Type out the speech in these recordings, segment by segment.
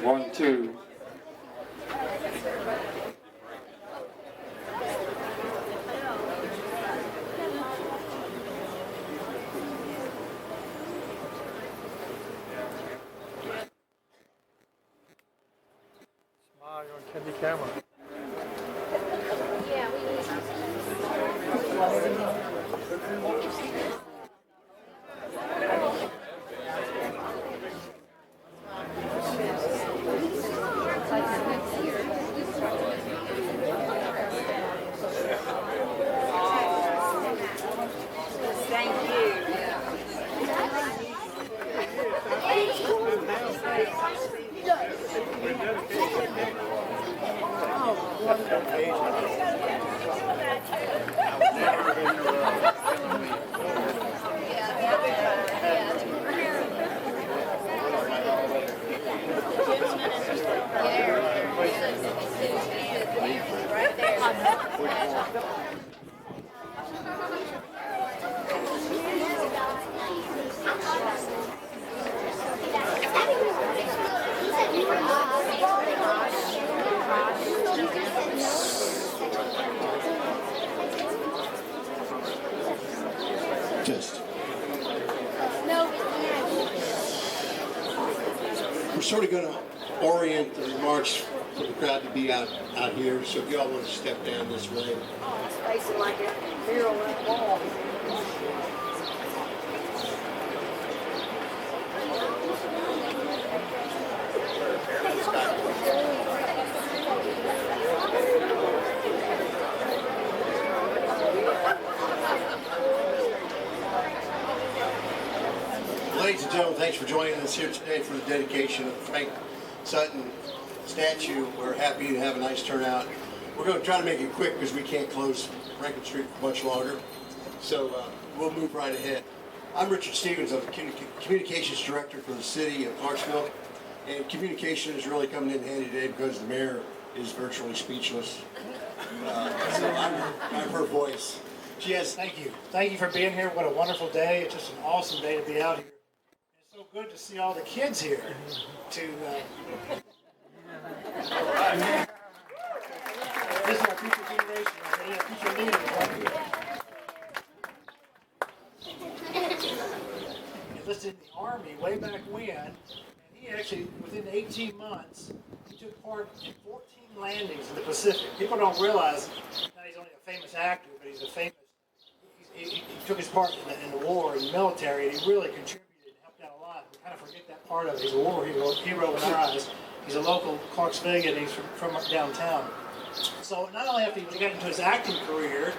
1, 2. Smile, you're on Candy camera. We're sort of going to orient the remarks for the crowd to be out here, so if y'all want to step down this way. Oh, it's facing like a mural on the wall. Ladies and gentlemen, thanks for joining us here today for the dedication of the Frank Sutton statue. We're happy to have a nice turnout. We're going to try to make it quick because we can't close Rankin Street for much longer. So we'll move right ahead. I'm Richard Stevens. I'm the Communications Director for the City of Clarksville. And communication is really coming in handy today because the mayor is virtually speechless. So I'm her voice. She has. Thank you. Thank you for being here. What a wonderful day. It's just an awesome day to be out here. It's so good to see all the kids here. This is our future generation. Our future leaders. He enlisted in the Army way back when, and he actually, within 18 months, he took part in 14 landings in the Pacific. People don't realize that he's only a famous actor, but he's a famous. He took his part in the war, in the military, and he really contributed and helped out a lot. We kind of forget that part of it. He's a war hero in our eyes. He's a local Clarksville, and he's from downtown. So not only after he got into his acting career,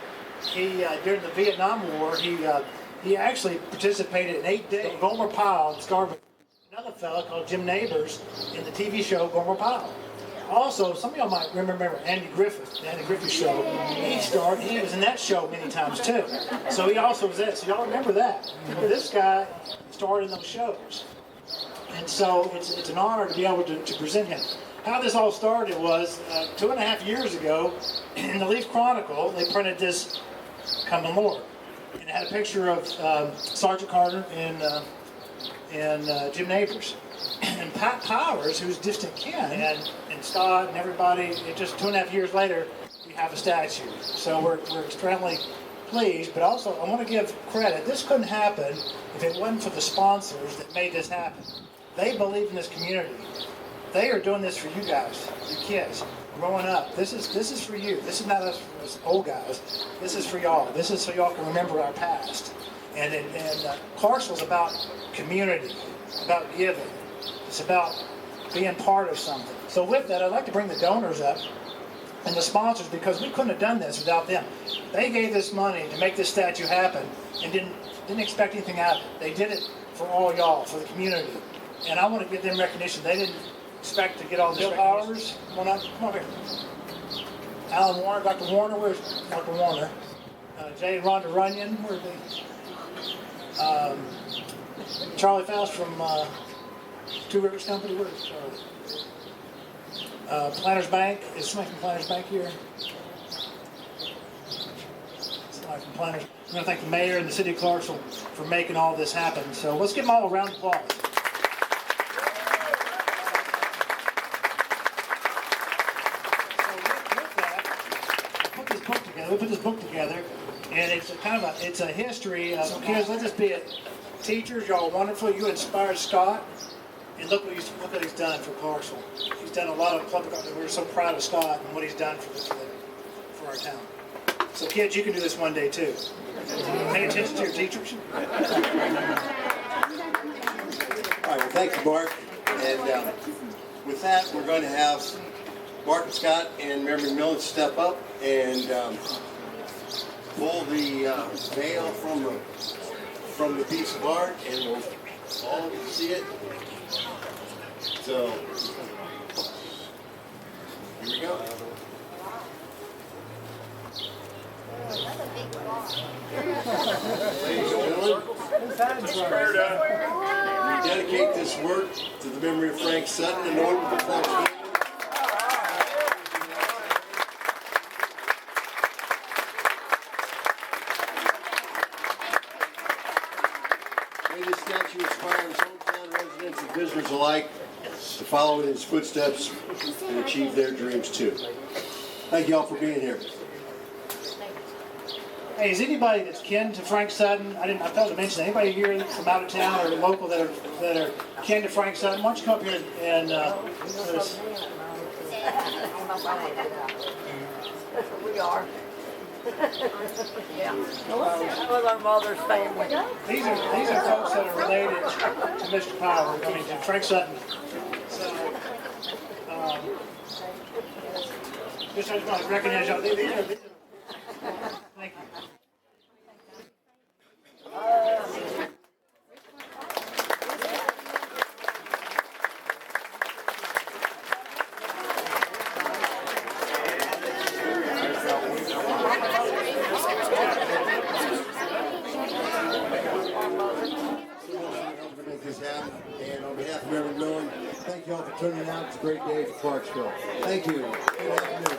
he during the Vietnam War, he actually participated in 8 days. Gomer Pyle starred with another fellow called Jim Neighbors in the TV show Gomer Pyle. Also, some of y'all might remember Andy Griffith, the Andy Griffith Show. He was in that show many times too. So he also was there. So y'all remember that. Well, this guy starred in those shows. And so it's an honor to be able to present him. How this all started was 2.5 years ago in the Leaf Chronicle, they printed this Come and Lord. And it had a picture of Sergeant Carter and Jim Neighbors. And Pat Powers, who's distant kin, and Scott and everybody, just 2.5 years later, we have a statue. So we're extremely pleased, but also I want to give credit. This couldn't happen if it wasn't for the sponsors that made this happen. They believe in this community. They are doing this for you guys, you kids, growing up. This is for you. This is not us old guys. This is for y'all. This is so y'all can remember our past. And Clarksville's about community, about giving. It's about being part of something. So with that, I'd like to bring the donors up and the sponsors, because we couldn't have done this without them. They gave this money to make this statue happen and didn't expect anything out of it. They did it for all y'all, for the community. And I want to give them recognition. They didn't expect to get all this Bill Powers, come on here. Alan Warner, Dr. Warner, where's Dr. Warner? Jay and Rhonda Runyon, where's they? Charlie Faust from Two Rivers Company, where's Charlie? Planners Bank, is somebody from Planners Bank here? Somebody from Planners. I'm going to thank the mayor and the city of Clarksville for making all this happen. So let's give them all a round of applause. we put this book together, and it's a kind of it's a history of kids. Let this be it. Teachers, y'all are wonderful. You inspired Scott, and look what he's done for Clarksville. He's done a lot of public. We're so proud of Scott and what he's done for our town. So kids, you can do this one day too. Pay attention to your teachers. All right, well, thank you, Mark. And with that, we're going to have Mark and Scott and Mary McMillan step up and pull the veil from the piece of art, and we'll all see it. So, here we go. Ladies and gentlemen, we dedicate this work to the memory of Frank Sutton, and Norton for Clarksville. May this statue inspire hometown residents and visitors alike to follow in his footsteps and achieve their dreams too. Thank you all for being here. Hey, is anybody that's kin to Frank Sutton? I failed to mention that. Anybody here from out of town or local that are kin to Frank Sutton? Why don't you come up here and let us. We are. Yeah. That was our mother's family. These are folks that are related to Mr. Pyle. I mean, to Frank Sutton. So, just I just want to recognize y'all. These are, thank you. And on behalf of Mary McMillan, thank you all for turning out. It's a great day for Clarksville. Thank you. Good afternoon.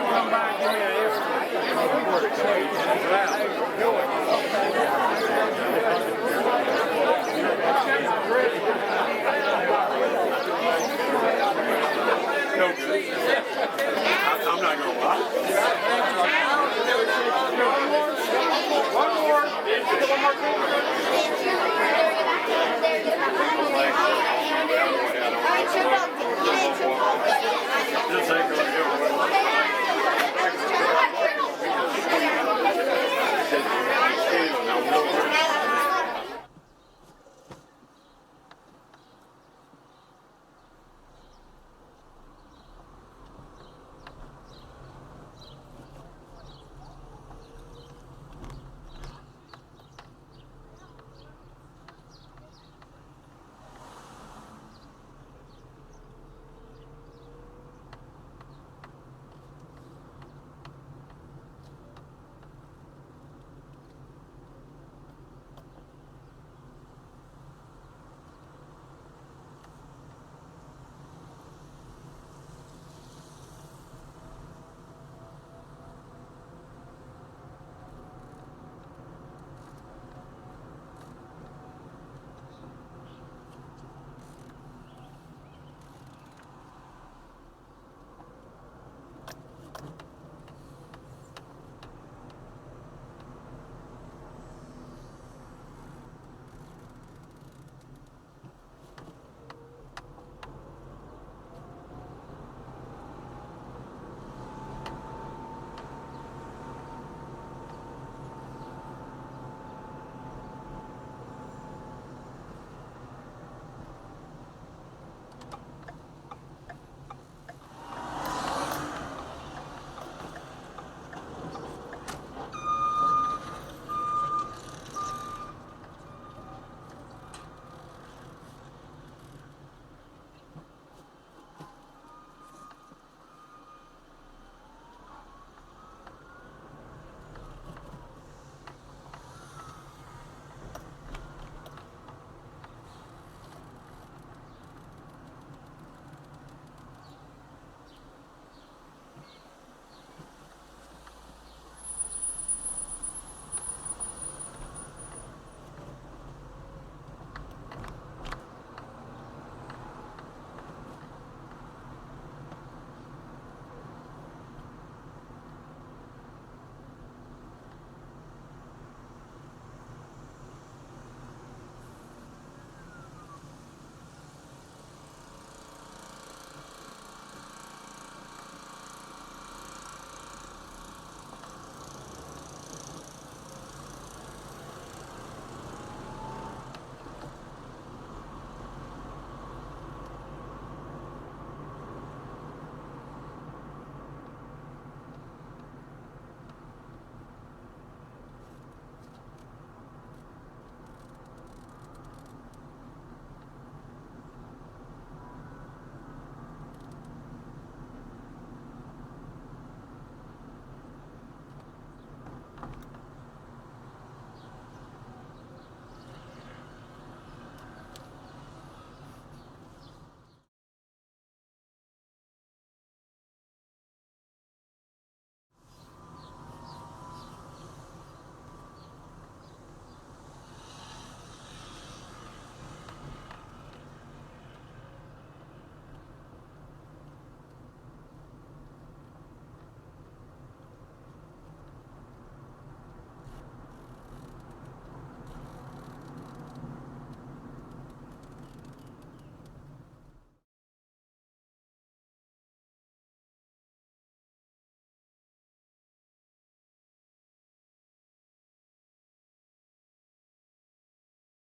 Come by and give me an estimate.